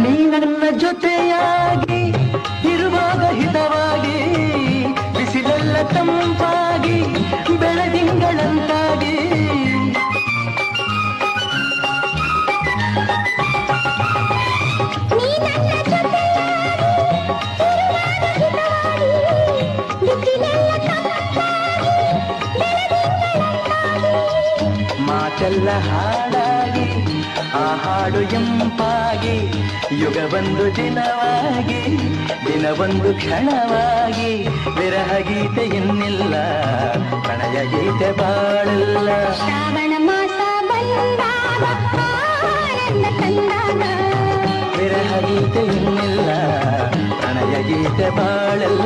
ನೀ ನನ್ನ ಜೊತೆಯಾಗಿ ಇರುವಾಗ ಹಿತವಾಗಿ ಬಿಸಿಲೆಲ್ಲ ತಂಪಾಗಿ ಬೆಳದಿಂಗಳಂತಾಗಿ ಮಾತೆಲ್ಲ ಹಾಡಾಗಿ ಆ ಹಾಡು ಎಂಪಾಗಿ ಯುಗವೊಂದು ದಿನವಾಗಿ ದಿನವೊಂದು ಕ್ಷಣವಾಗಿ ವಿರಹ ಗೀತೆ ಇನ್ನಿಲ್ಲ ಪ್ರಣಯ ಗೀತೆ ಬಾಳಲ್ಲ ಶ್ರಾವಣ ಮಾಸ ಬಂದಾಗ ಆನಂದ ತಂದಾಗ ವಿರಹ ಗೀತೆ ಇನ್ನಿಲ್ಲ ಪ್ರಣಯ ಗೀತೆ ಬಾಳಲ್ಲ